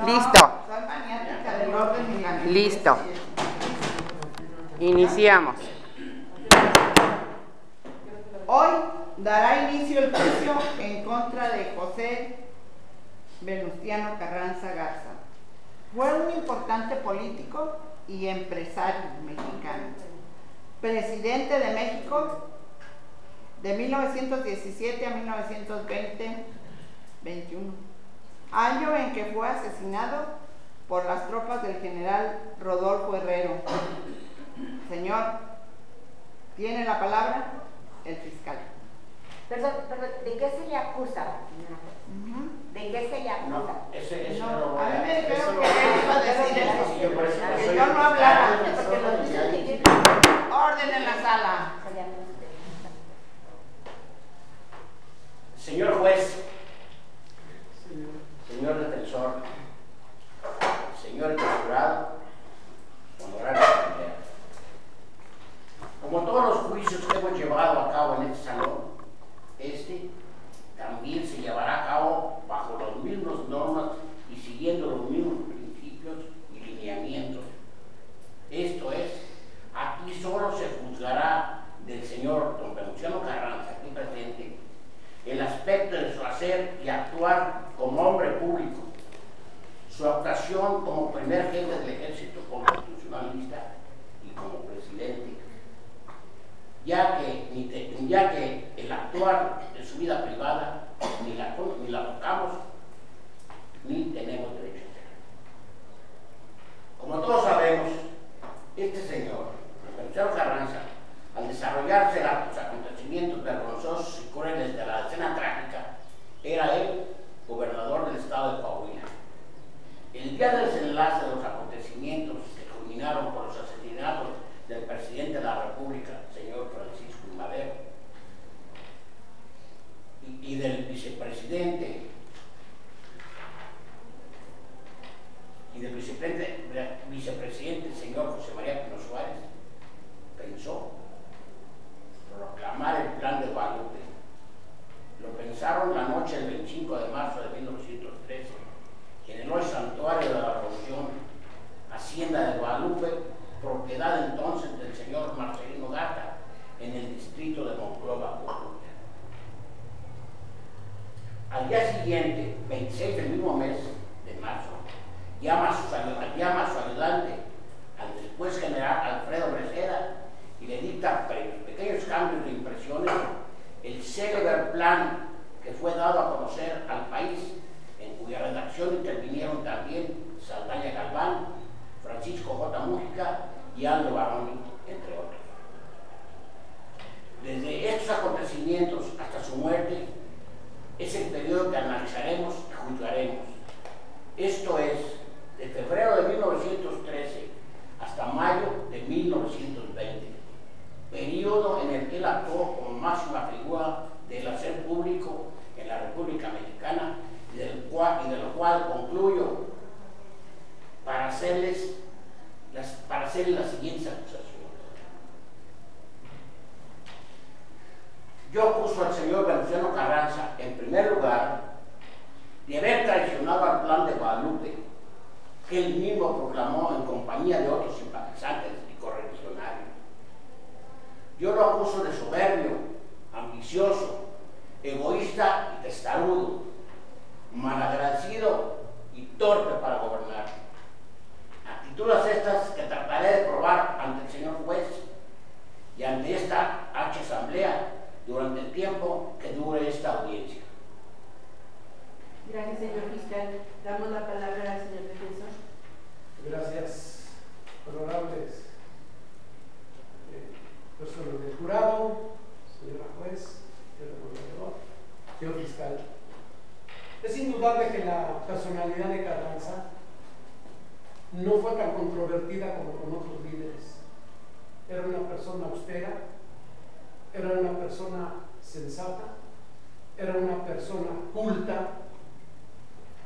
Listo. Soy maniática del orden y la Listo. Iniciamos. Hoy dará inicio el juicio en contra de José Venustiano Carranza Garza. Fue un importante político y empresario mexicano, presidente de México de 1917 a 1921, año en que fue asesinado por las tropas del general Rodolfo Herrero. Señor, ¿tiene la palabra el fiscal? Perdón, ¿de qué se le acusa, señora? ¿De qué se le acusa? No, a mí me dijeron que él iba a decir eso, que yo no hablara. Orden en la sala. Señor juez, señor defensor, señor jurado, honorable asamblea, como todos los juicios que hemos llevado a cabo en este salón, este también se llevará a cabo bajo las mismas normas y siguiendo los mismos principios y lineamientos. Esto es, aquí solo se juzgará del señor don Venustiano Carranza, aquí presente, el aspecto de su hacer y actuar como hombre público, su actuación como primer jefe del ejército constitucionalista y como presidente, ya que el actuar de su vida privada ni la tocamos ni tenemos derecho a hacer. Como todos sabemos, este señor, Venustiano Carranza, al desarrollarse los acontecimientos vergonzosos y crueles de la escena trágica, era él gobernador del estado de Coahuila. El día del desenlace de los acontecimientos que culminaron por los asesinatos del presidente de la República, señor Francisco I. Madero, y del vicepresidente señor José María Pino Suárez, pensó proclamar el Plan de Guadalupe. Lo pensaron la noche del 25 de marzo de 1913 en el hoy santuario de la Revolución, hacienda de Guadalupe, propiedad entonces del señor Marcelino Gata, en el distrito de Monclova, Coahuila. Al día siguiente, 26 del mismo mes de marzo, llama a su ayudante, al después general Alfredo Breceda, y le dicta pequeños cambios de impresiones el célebre plan que fue dado a conocer al país, en cuya redacción intervinieron también Saldaña Galván, Francisco J. Mújica y Aldo Baroni, entre otros. Desde estos acontecimientos hasta su muerte es el periodo que analizaremos y juzgaremos. Esto es, de febrero de 1913 hasta mayo de 1920, periodo en el que él actuó como máxima figura del hacer público en la República Mexicana y de lo cual concluyo para hacerles las siguientes acusaciones. Yo acuso al señor Venustiano Carranza, en primer lugar, de haber traicionado al Plan de Guadalupe, que él mismo proclamó en compañía de otros simpatizantes y correligionarios. Yo lo acuso de soberbio, ambicioso, egoísta y testarudo, malagradecido y torpe para gobernar. Actitudes estas que trataré de probar ante el señor juez y ante esta asamblea durante el tiempo que dure esta audiencia. Gracias, señor fiscal. Damos la palabra al señor defensor. Gracias, honorables personas del jurado, señora juez, señor moderador, señor fiscal. Es indudable que la personalidad de Carranza no fue tan controvertida como con otros líderes. Era una persona austera, era una persona sensata, era una persona culta,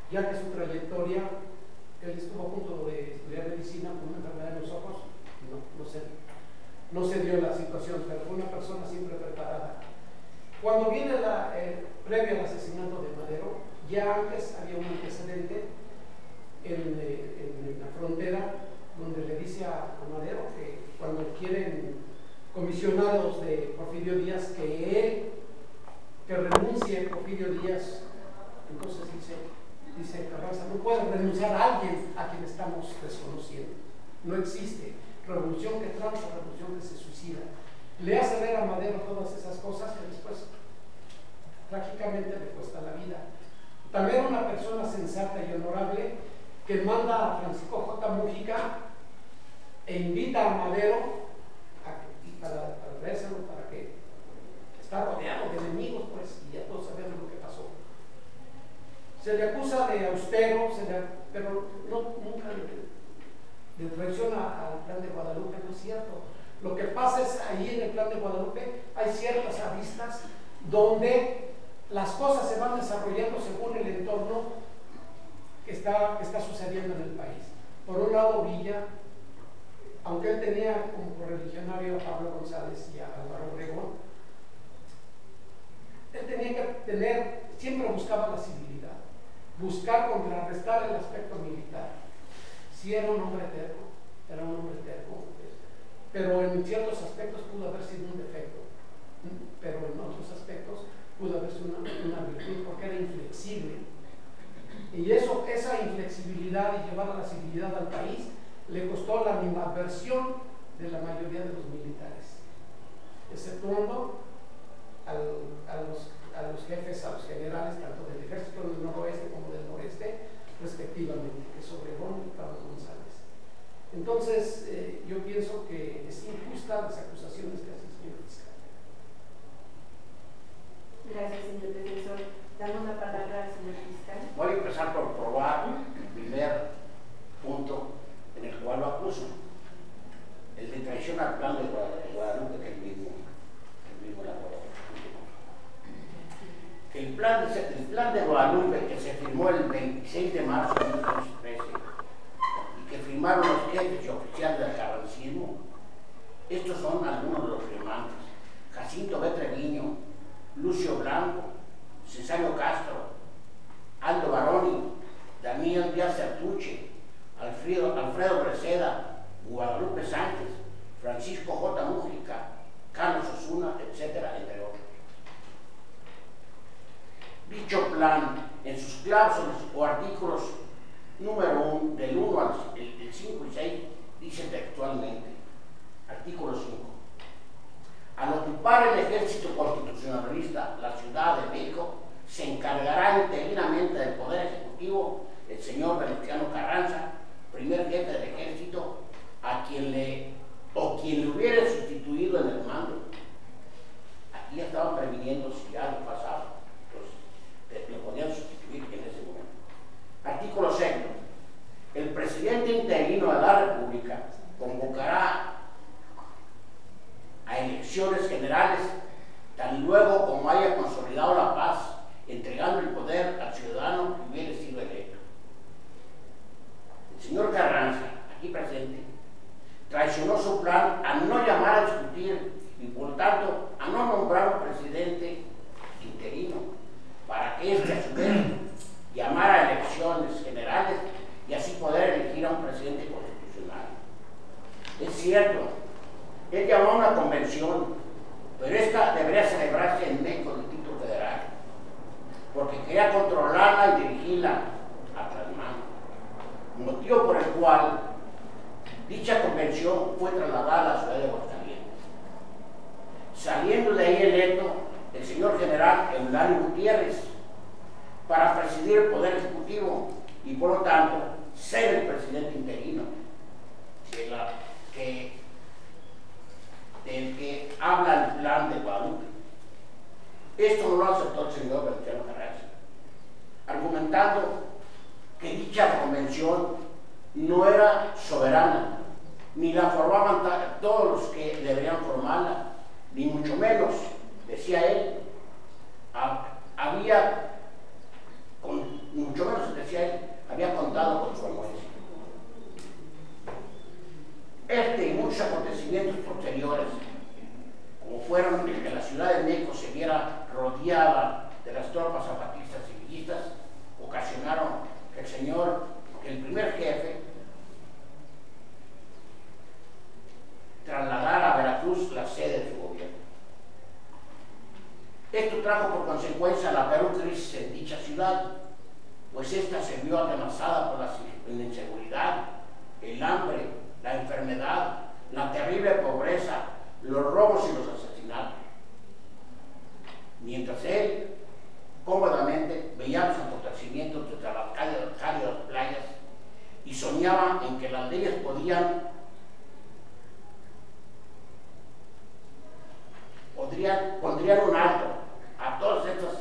ya que su trayectoria, él estuvo a punto de estudiar medicina con una enfermedad en los ojos, no se dio la situación, pero fue una persona siempre preparada. Cuando viene previo al asesinato de Madero, ya antes había un antecedente en la frontera, donde le dice a Madero que cuando quieren comisionados de Porfirio Díaz que renuncie Porfirio Díaz. Entonces dice Carranza, no puede renunciar a alguien a quien estamos desconociendo. No existe revolución que tranza, revolución que se suicida. Le hace ver a Madero todas esas cosas que después trágicamente le cuesta la vida. También era una persona sensata y honorable que manda a Francisco J. Múgica e invita a Madero para vérselo, para que está rodeado de enemigos, pues, y ya todos sabemos lo que pasó. Se le acusa de austero, pero nunca le traiciona al Plan de Guadalupe, no es cierto. Lo que pasa es ahí en el Plan de Guadalupe hay ciertas aristas donde las cosas se van desarrollando según el entorno que está sucediendo en el país. Por un lado, Villa, aunque él tenía como correligionario a Pablo González y a Álvaro Obregón, él tenía que siempre buscaba la civilidad, buscar contrarrestar el aspecto militar. Si era un hombre terco, pero en ciertos aspectos pudo haber sido un defecto, pero en otros aspectos pudo haber sido una virtud, porque era inflexible. Y esa inflexibilidad y llevar a la civilidad al país le costó la animadversión de la mayoría de los militares, exceptuando a los jefes, a los generales, tanto del ejército del noroeste como del noreste, respectivamente, que es Obregón y Pablo González. Entonces, yo pienso que es injusta las acusaciones que hace el señor fiscal. Gracias, señor defensor. Damos la palabra al señor fiscal. Voy a empezar por probar el primer punto en el cual lo acuso, el de traición al Plan de Guadalupe, que el mismo elaboró. El plan de Guadalupe, que se firmó el 26 de marzo de 1913 y que firmaron los jefes y oficiales del carrancismo, estos son algunos de los firmantes: Jacinto B. Treviño, Lucio Blanco, Cesario Castro, Aldo Baroni, Daniel Díaz Sertuche, Alfredo Breceda, Guadalupe Sánchez, Francisco J. Múgica, Carlos Osuna, etcétera, entre otros. Dicho plan, en sus cláusulas o artículos número 1, del 1 al 5 y 6, dice textualmente, artículo 5: al ocupar el ejército constitucionalista la Ciudad de México, se encargará interinamente del Poder Ejecutivo el señor Venustiano Carranza, primer jefe del ejército, quien le hubiera sustituido en el mando. Aquí ya estaban previniendo si ya lo pasaba, entonces lo podían sustituir en ese momento. Artículo 6: el presidente interino de la República convocará a elecciones generales tan luego como haya consolidado la paz, entregando el poder al ciudadano que hubiera sido electo. El señor Carranza, aquí presente, traicionó su plan a no llamar a discutir y por tanto a no nombrar un presidente interino, para que éste a su vez llamara a elecciones generales y así poder elegir a un presidente constitucional. Es cierto, él llamó a una convención, pero esta debería celebrarse en México, el Distrito Federal, porque quería controlarla y dirigirla a Tlalmán, motivo por el cual dicha convención fue trasladada a la ciudad de Aguascalientes. Saliendo de ahí electo el señor general Eulalio Gutiérrez para presidir el Poder Ejecutivo y por lo tanto ser el presidente interino del que habla el plan de Guadalupe. Esto no lo aceptó el señor Venustiano Carranza, argumentando que dicha convención no era soberana, ni la formaban todos los que deberían formarla, ni mucho menos, decía él, había contado con su anuencia. Este y muchos acontecimientos posteriores, como fueron el que la Ciudad de México se viera rodeada de las tropas zapatistas y villistas, ocasionaron que el primer pues esta se vio amenazada por la inseguridad, el hambre, la enfermedad, la terrible pobreza, los robos y los asesinatos. Mientras él cómodamente veía los acontecimientos desde las cálidas playas y soñaba en que las leyes pondrían un alto a todos estos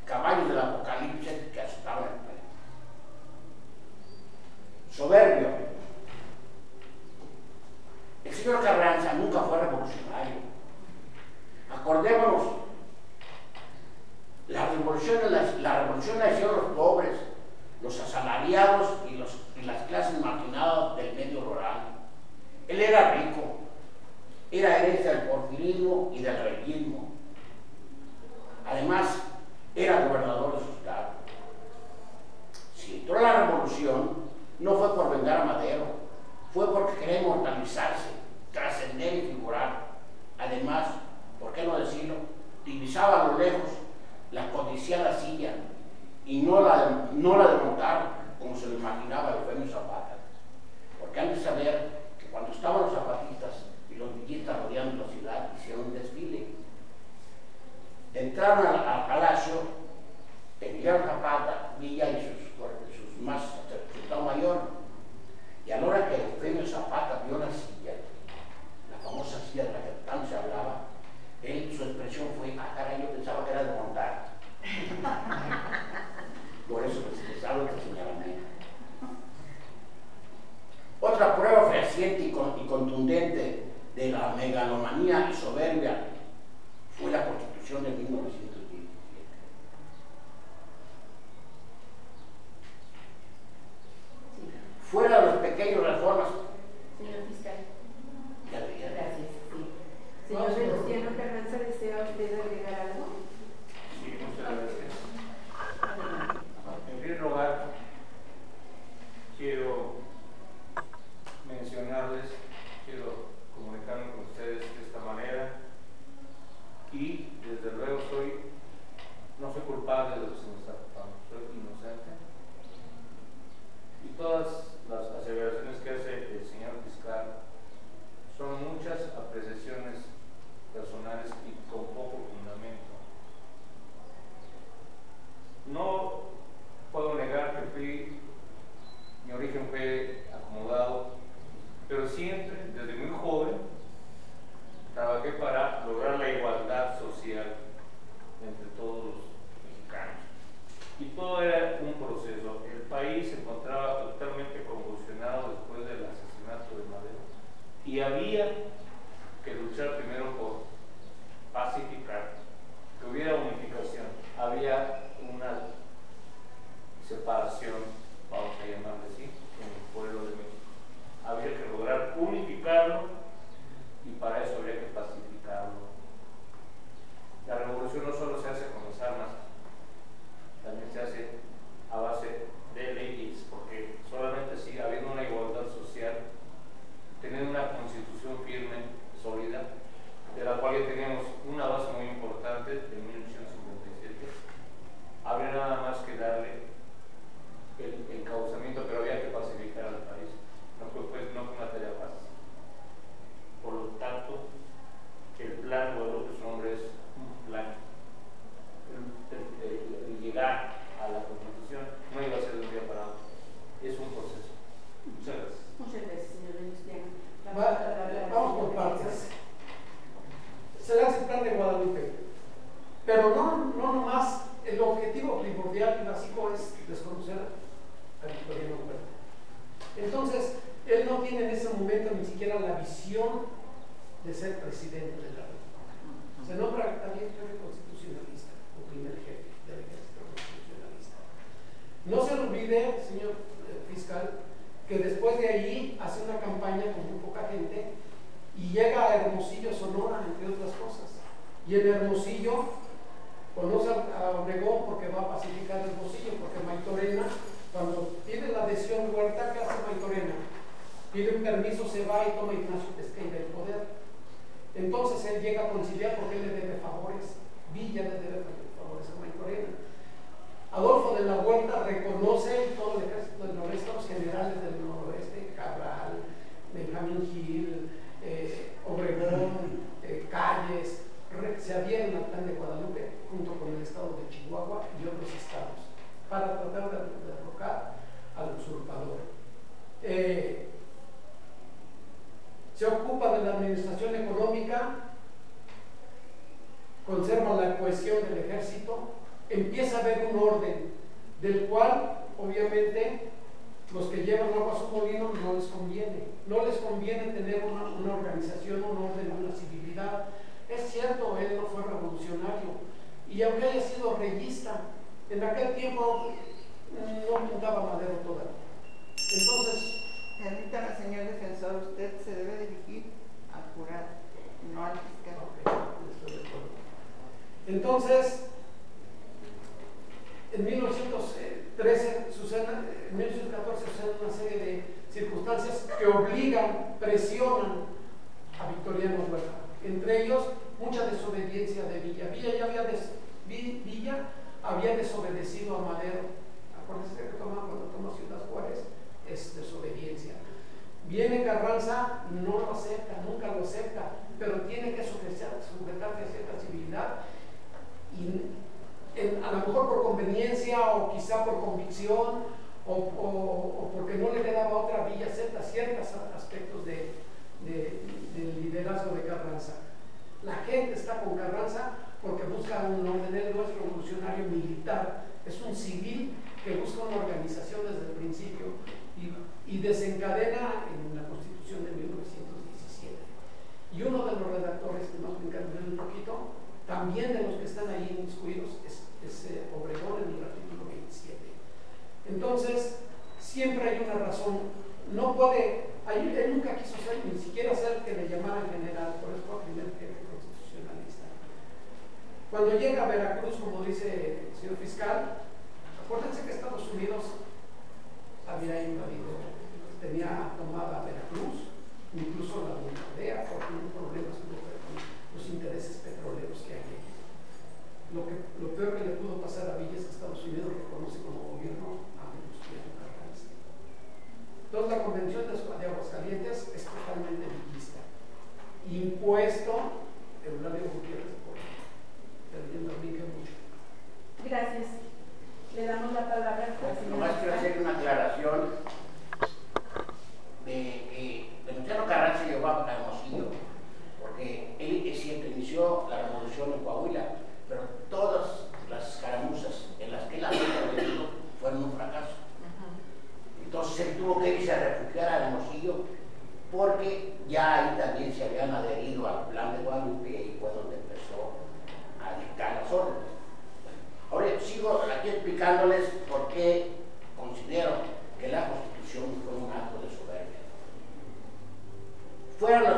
caballos del apocalipsis que asustaban el país. Soberbio. El señor Carranza nunca fue revolucionario. Acordémonos, la revolución la hicieron los pobres, los asalariados y las clases marginadas del medio rural. Él era rico, era herencia del porfirismo y del reyismo. Además, era gobernador de su estado. Si entró la revolución, no fue por vengar a Madero, fue porque quería inmortalizarse, trascender y figurar. Además, ¿por qué no decirlo? Divisaba a lo lejos la codiciada silla y no la de montar como se lo imaginaba Eufemio Zapata. Porque han de saber que cuando estaban los zapatistas y los villistas rodeando la ciudad, hicieron un desfile. Entraron al palacio Emiliano Zapata, Villa y sus más, su estado mayor. Y a la hora que Eufemio Zapata vio la silla, la famosa silla de la que tanto se hablaba, su expresión fue: ah, caray, yo pensaba que era de montar. Por eso les hablo de señalamiento. Otra prueba fehaciente y contundente de la megalomanía y soberbia fue la Constitución de 1917. Fuera de los pequeños reformas. Señor fiscal. Gracias. Sí. Señor Venustiano Carranza, ¿desea usted agregar algo? Sí, muchas gracias. En primer lugar, quiero mencionarles, quiero comunicarme con ustedes de esta manera y desde luego no soy culpable de lo que se me está tratando, soy inocente. Y todas las aseveraciones que hace el señor fiscal son muchas apreciaciones personales y con poco fundamento. No puedo negar que mi origen fue acomodado, pero siempre, desde muy joven, trabajé para lograr la igualdad social entre todos los mexicanos. Y todo era un proceso. El país se encontraba totalmente convulsionado después del asesinato de Madero y había que luchar primero por pacificar, que hubiera unificación. Había una separación, vamos a llamarle así, en el pueblo de México. Había que lograr unificarlo y para eso había que pacificarlo. La revolución no solo se hace con las armas, también se hace a base de leyes, porque solamente así, habiendo una igualdad social, teniendo una constitución firme, sólida, de la cual ya tenemos una base muy importante de 1857, habría nada más que darle el encauzamiento, pero había que pacificar al país. No fue una tarea fácil. Por lo tanto, el plan Guadalupe su nombre es un plan. El llegar a la Constitución no iba a ser de un día para otro. Es un proceso. Muchas gracias. Muchas gracias, señor Venustiano. Vamos por partes. Se hace el plan de Guadalupe, pero no nomás el objetivo primordial y básico es desconocer a Victoriano Huerta. Entonces, él no tiene en ese momento ni siquiera la visión de ser presidente de la República. Se nombra también jefe constitucionalista, o primer jefe del ejército constitucionalista. No se le olvide, señor fiscal, que después de allí hace una campaña con muy poca gente y llega a Hermosillo, Sonora, entre otras cosas. Y en Hermosillo conoce a Obregón porque va a pacificar Hermosillo, porque Maytorena, cuando pide la adhesión de Huerta, ¿qué hace Maytorena? Pide un permiso, se va y toma Ignacio Pesqueira el poder. Entonces él llega a conciliar porque él le debe favores. Villa le debe favores a Maytorena. Adolfo de la Huerta reconoce obviamente los que llevan agua a su molino no les conviene tener una organización, un orden, una civilidad. Es cierto, él no fue revolucionario, y aunque haya sido reyista, en aquel tiempo no pintaba Madero todavía. Entonces, permítame, señor defensor, usted se debe dirigir al jurado, no al fiscal. okay, estoy de acuerdo. Entonces, en 1914 suceden una serie de circunstancias que obligan, presionan a Victoriano Huerta. Entre ellos, mucha desobediencia de Villa. Villa había desobedecido a Madero. Acuérdense que cuando toma Ciudad Juárez es desobediencia. Viene Carranza, no lo acepta, nunca lo acepta, pero tiene que sujetarse a cierta civilidad, y a lo mejor por conveniencia o quizá por convicción o porque no le quedaba otra. Villa acepta ciertos aspectos del liderazgo de Carranza. La gente está con Carranza porque busca un orden. Él no es revolucionario militar, es un civil que busca una organización desde el principio y desencadena en la Constitución de 1917. Y uno de los redactores, que más me encanta un poquito, también de los que están ahí inmiscuidos, es Obregón en el artículo 27. Entonces, siempre hay una razón. No puede, él nunca quiso ser, ni siquiera ser que le llamaran general, por eso fue primer jefe constitucionalista. Cuando llega a Veracruz, como dice el señor fiscal, acuérdense que Estados Unidos había invadido, tenía tomada Veracruz, incluso la bombardea por unos problemas con los intereses petroleros que hay. Lo peor que le pudo pasar a Villa es que Estados Unidos reconoce como gobierno a Venustiano Carranza. Entonces la convención de Aguascalientes es totalmente villista, impuesto Eulalio Gutiérrez de Córdoba. Perdiendo brinque mucho. Gracias. Le damos la palabra al señor. Nomás quiero hacer una aclaración de que Venustiano Carranza llegó a Hermosillo, porque él, es cierto, inició la revolución en Coahuila, pero todas las escaramuzas en las que él había intervenido fueron un fracaso. Entonces él tuvo que irse a refugiar a Hermosillo, porque ya ahí también se habían adherido al plan de Guadalupe, y ahí fue donde empezó a dictar las órdenes. Ahora sigo aquí explicándoles por qué considero que la Constitución fue un acto de soberbia. Fuera de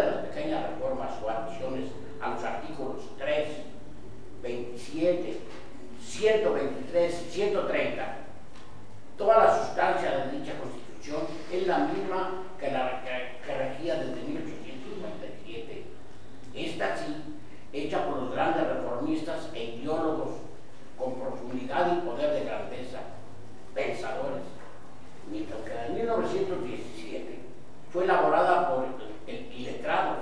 las pequeñas reformas o adiciones a los artículos 3, 27, 123 y 130, toda la sustancia de dicha Constitución es la misma que regía desde 1857. Esta sí, hecha por los grandes reformistas e ideólogos con profundidad y poder de grandeza, pensadores, mientras que en 1917 fue elaborada por iletrados,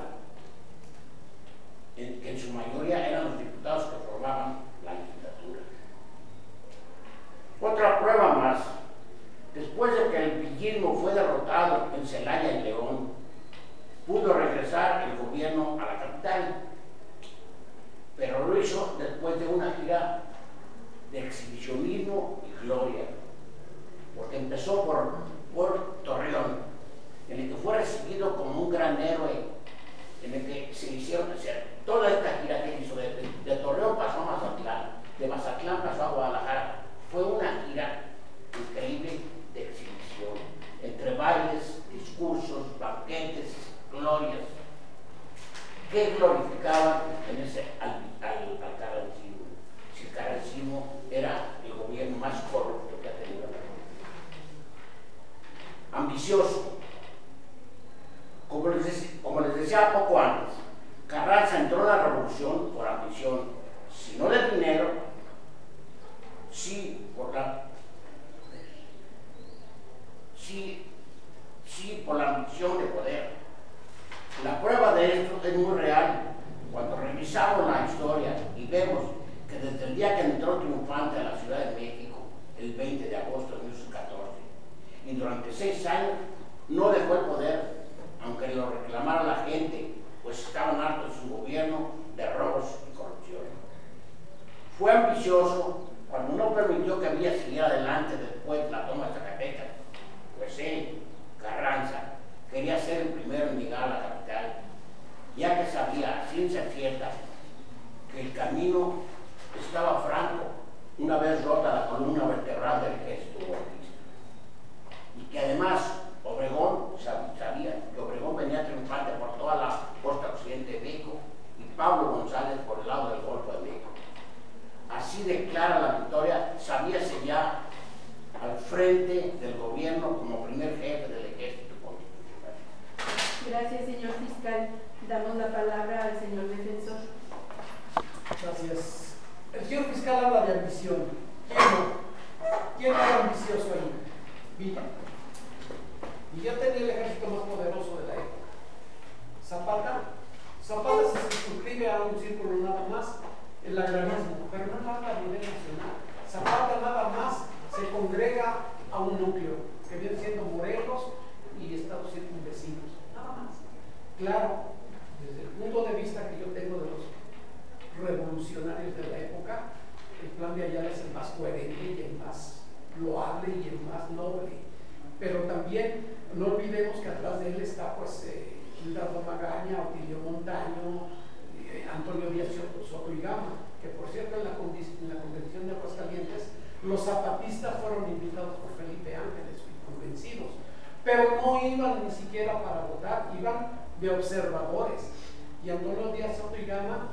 que en su mayoría eran los diputados que formaban la legislatura. Otra prueba más: después de que el villismo fue derrotado en Celaya y León, pudo regresar el gobierno a la capital, pero lo hizo después de una gira de exhibicionismo y gloria, porque empezó por Torreón, en el que fue recibido como un gran héroe, en el que se hicieron toda esta gira que hizo de Torreón pasó a Mazatlán, de Mazatlán pasó a Guadalajara. Fue una gira increíble de exhibición, entre bailes, discursos, banquetes, glorias, que glorificaban en ese al carrancismo. Si el carrancismo era el gobierno más corrupto que ha tenido la República. Ambicioso. Como les decía poco antes, Carranza entró en la revolución por ambición, si no de dinero, sí por la ambición de poder. La prueba de esto es muy real cuando revisamos la historia y vemos que desde el día que entró triunfante a la Ciudad de México, el 20 de agosto de 1914, y durante 6 años no dejó el poder, aunque lo reclamara la gente, pues estaban hartos de su gobierno de robos y corrupción. Fue ambicioso cuando no permitió que Villa siguiera frente del gobierno como primer jefe del ejército constitucional. Gracias, señor fiscal. Damos la palabra al señor defensor. Gracias. El señor fiscal habla de ambición. ¿Quién no? ¿Quién era ambicioso ahí? Villa. Villa tenía el ejército más poderoso de la época. Zapata se suscribe a un círculo nada más, el agrarismo, pero no nada a nivel nacional. Zapata nada más se congrega a un núcleo, que viene siendo Morelos y estados circunvecinos, nada más. Claro, desde el punto de vista que yo tengo de los revolucionarios de la época, el plan de Ayala es el más coherente y el más loable y el más noble. Pero también no olvidemos que atrás de él está pues Gildardo Magaña, Otilio Montaño, Antonio Díaz Soto y Gama, que por cierto en la convención de Aguascalientes los zapatistas fueron invitados por Felipe Ángeles y convencidos, pero no iban ni siquiera para votar, iban de observadores. Y Antonio Díaz Soto y Gama,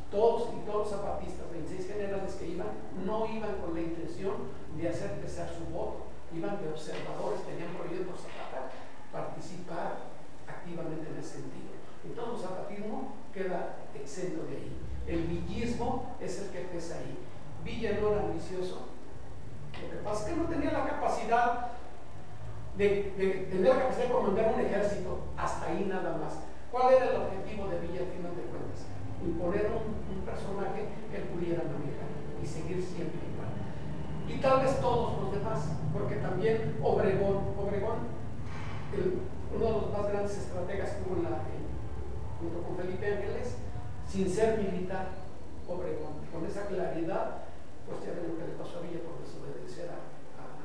todos los zapatistas, 26 generales que iban, no iban con la intención de hacer pesar su voto, iban de observadores, tenían prohibido por Zapata participar activamente en ese sentido. Entonces el zapatismo queda exento de ahí. El villismo es el que pesa ahí. Villa no era ambicioso. Lo que pasa es que no tenía la capacidad de comandar un ejército, hasta ahí nada más. ¿Cuál era el objetivo de Villa al final de cuentas? Imponer un personaje que él pudiera manejar y seguir siempre igual. Y tal vez todos los demás, porque también Obregón, uno de los más grandes estrategas que hubo junto con Felipe Ángeles, sin ser militar, Obregón, con esa claridad, pues ya ven lo que le pasó a Villa por desobedecer a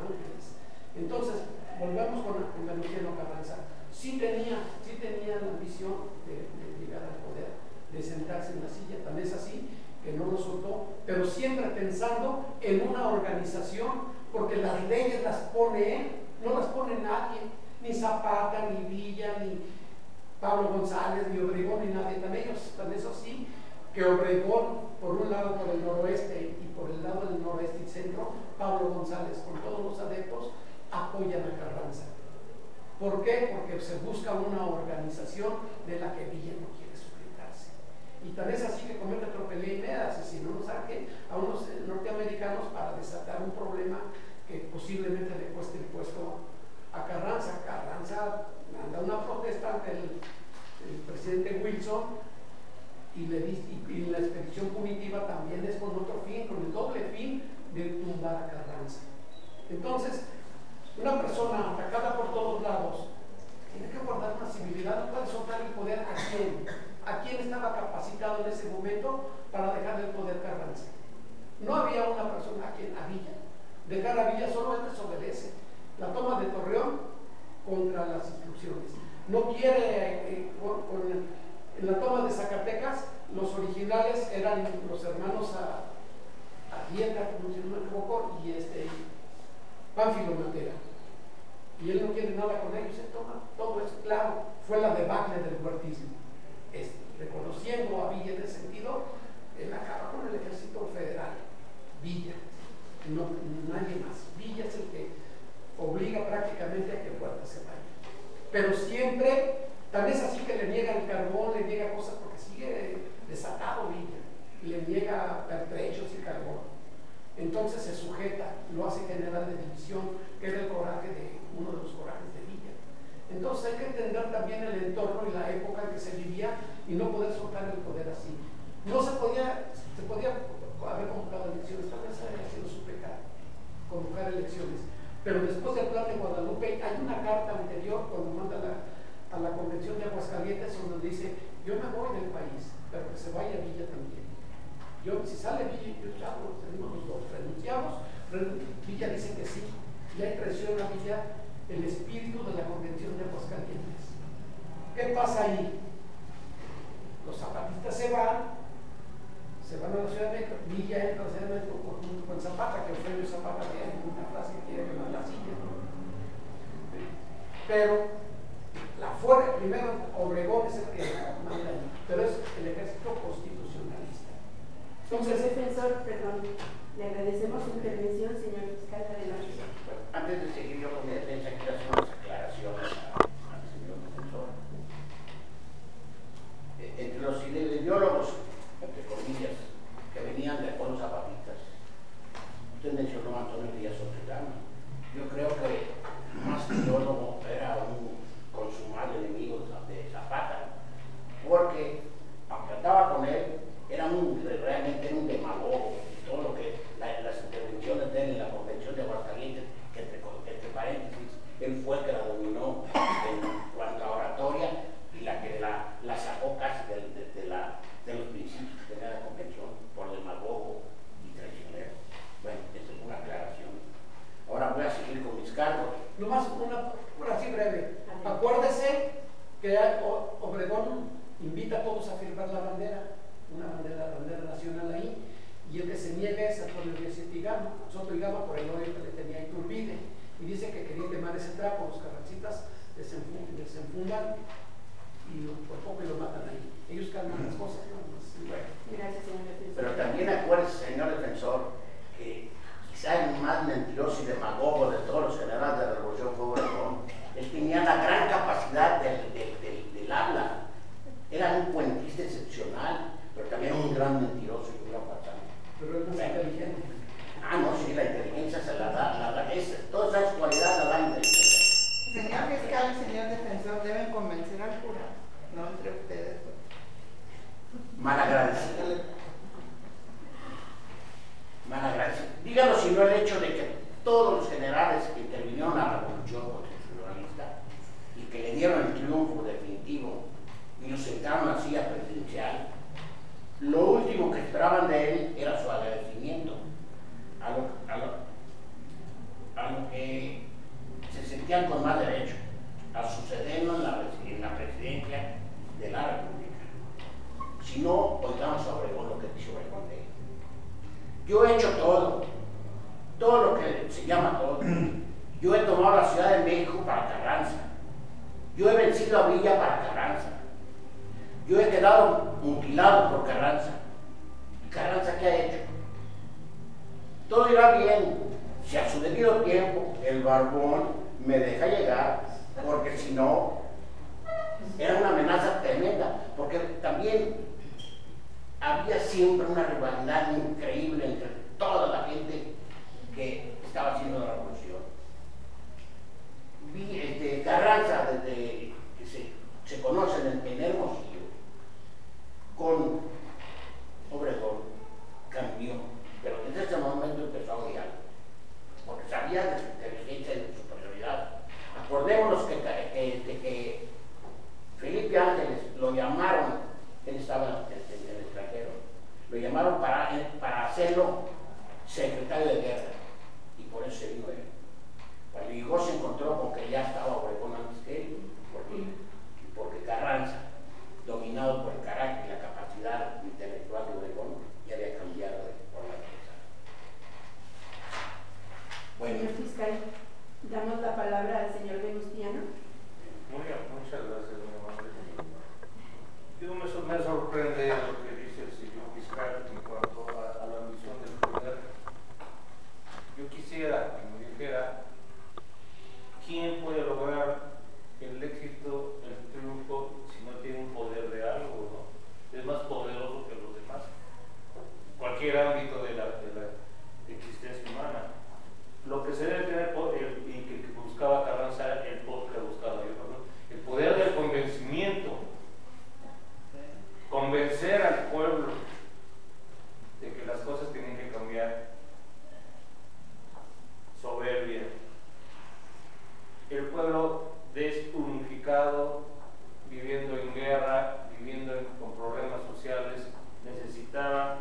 Ángeles. Entonces, volvemos con Venustiano Carranza. Sí tenía la ambición de llegar al poder, de sentarse en la silla, tan es así que no lo soltó, pero siempre pensando en una organización, porque las leyes las pone él, no las pone nadie, ni Zapata, ni Villa, ni Pablo González, ni Obregón, ni nadie, tan es así que Obregón, por un lado por el noroeste y por el lado del noroeste y centro, Pablo González con todos los adeptos apoyan a Carranza. ¿Por qué? Porque se busca una organización de la que Villa no quiere sujetarse. Y tal es así que comete tropelía y media, asesinó a unos norteamericanos para desatar un problema que posiblemente le cueste el puesto a Carranza. Carranza manda una protesta ante el presidente Wilson y la expedición punitiva también es con otro fin, con el doble fin de tumbar a Carranza. Entonces, una persona atacada por todos lados tiene que guardar una civilidad, no puede soltar el poder a quién. ¿A quién estaba capacitado en ese momento para dejar el poder Carranza? No había una persona a Villa. Dejar a Villa solo él desobedece. La toma de Torreón contra las instrucciones. No quiere, en la toma de Zacatecas, los originales eran los hermanos Arrieta, como si no me equivoco, y Pánfilo Matera. Y él no quiere nada con ellos, se toma todo eso. Claro, fue la debacle del huertismo. Reconociendo a Villa en ese sentido, él acaba con el ejército federal. Villa, no, nadie más. Villa es el que obliga prácticamente a que Huerta se vaya. Pero siempre, tal vez así que le niega el carbón, le niega cosas porque sigue desatado Villa, le niega pertrechos y carbón. Entonces se sujeta, lo hace general de división, que era uno de los corajes de Villa. Entonces hay que entender también el entorno y la época en que se vivía y no poder soltar el poder así. No se podía haber convocado elecciones, tal vez haya sido su pecado, convocar elecciones. Pero después del plan de Guadalupe hay una carta anterior cuando manda a la convención de Aguascalientes donde dice, yo me voy del país, pero que se vaya Villa también. Si sale Villa, yo chavo, salimos los dos, renunciamos. Villa dice que sí, y hay presión a Villa el espíritu de la convención de Aguascalientes. ¿Qué pasa ahí? Los zapatistas se van a la Ciudad de México. Villa entra a la Ciudad de México con Zapata, que Eugenio Zapata tiene una frase que quiere quemar la silla, ¿no? Pero primero Obregón es el que manda ahí, pero es el ejército constitucionalista. Entonces, señor defensor, perdón, le agradecemos su intervención, señor fiscal, adelante. Antes antes de seguir yo con mi defensa, quiero hacer unas aclaraciones al señor defensor. Entre los ideólogos, entre comillas, que venían de Juan Zapatistas, usted mencionó a Antonio Díaz Ortega. Yo creo que más que ideólogo era un consumado enemigo de Zapata, porque aunque andaba con él, era realmente un demagogo. Todo lo que las intervenciones de él en la Convención de Aguascalientes, que entre paréntesis, él fue el que la dominó en cuanto a oratoria y la que la sacó casi de los principios que tenía la Convención por demagogo y traicionero. Bueno, esa es una aclaración. Ahora voy a seguir con mis cargos. Nomás una así breve. Acuérdese que Obregón invita a todos a firmar la bandera, una bandera nacional ahí, y el que se niega es Antonio Díaz Soto y Gama por el odio que le tenía a Iturbide, y dice que quería quemar ese trapo. Los carrancitas desenfundan y por poco lo matan ahí. Ellos calman las cosas, ¿no? Bueno. Gracias, señor defensor. Pero también acuérdese, señor defensor, que quizá el más mentiroso y demagogo de todos los generales de la Revolución fue Obregón. Él tenía la gran capacidad del habla. Era un cuentista excepcional, pero también un gran mentiroso y un gran patán. Pero él no es inteligente. Ah, no, sí, la inteligencia se la da, todas esas cualidades la da la inteligencia. Señor fiscal y señor defensor, deben convencer al jurado, no entre ustedes. Malagradecido. Díganos si no el hecho de que todos los generales que intervinieron en la revolución constitucionalista y que le dieron el triunfo definitivo y lo sentaron en la silla presidencial, lo último que esperaban de él era su agradecimiento a lo que se sentían con más derecho a sucedernos en la presidencia de la República. Si no, oigamos a Obregón lo que dice Obregón de él. Yo he hecho todo lo que se llama todo. Yo he tomado la Ciudad de México para Carranza. Yo he vencido a Villa para Carranza. Yo he quedado mutilado por Carranza. ¿Y Carranza qué ha hecho? Todo irá bien si a su debido tiempo el barbón me deja llegar, porque si no, era una amenaza tremenda, porque también había siempre una rivalidad increíble entre toda la gente que estaba haciendo la revolución. Carranza, desde que se conocen en Hermosillo, con Obregón, cambió, pero desde ese momento empezó a odiar, porque sabía de su inteligencia y de su superioridad. Acordémonos que Felipe Ángeles lo llamaron, él estaba en el extranjero, lo llamaron para hacerlo secretario de guerra, y por eso se vino él. Cuando llegó se encontró con que ya estaba Obregón antes que él, porque Carranza, dominado por el carácter y la capacidad intelectual de Obregón, ya había cambiado de forma de pensar. Bueno. Señor fiscal, damos la palabra al señor Venustiano. Muy bien, muchas gracias, mi amable. Me sorprende lo que dice el señor fiscal en cuanto a la ambición del poder. Yo quisiera que me dijera quién puede lograr el éxito, el triunfo, si no tiene un poder de algo, ¿no? Es más poderoso que los demás. Cualquier ámbito de la existencia humana. Lo que se debe tener, y que buscaba Carranza, el poder que buscaba yo, ¿no? El poder del convencimiento. Convencer al pueblo de que las cosas tienen que cambiar. Soberbia. El pueblo desunificado, viviendo en guerra, con problemas sociales, necesitaba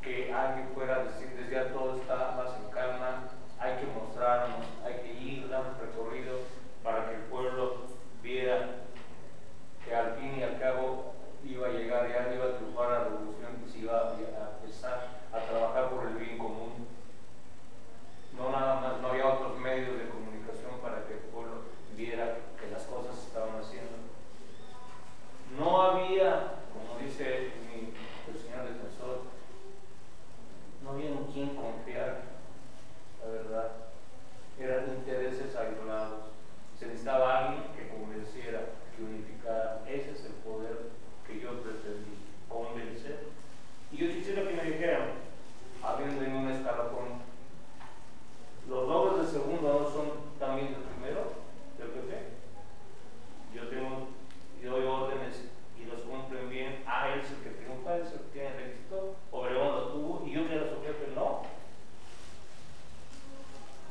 que alguien fuera a decirles: ya todo está más en calma, hay que mostrar segundo no son también del primero, del PP. Yo doy órdenes y los cumplen bien. Él es el que triunfa, es el que tiene el éxito. Obregón lo tuvo y yo que era su jefe, no.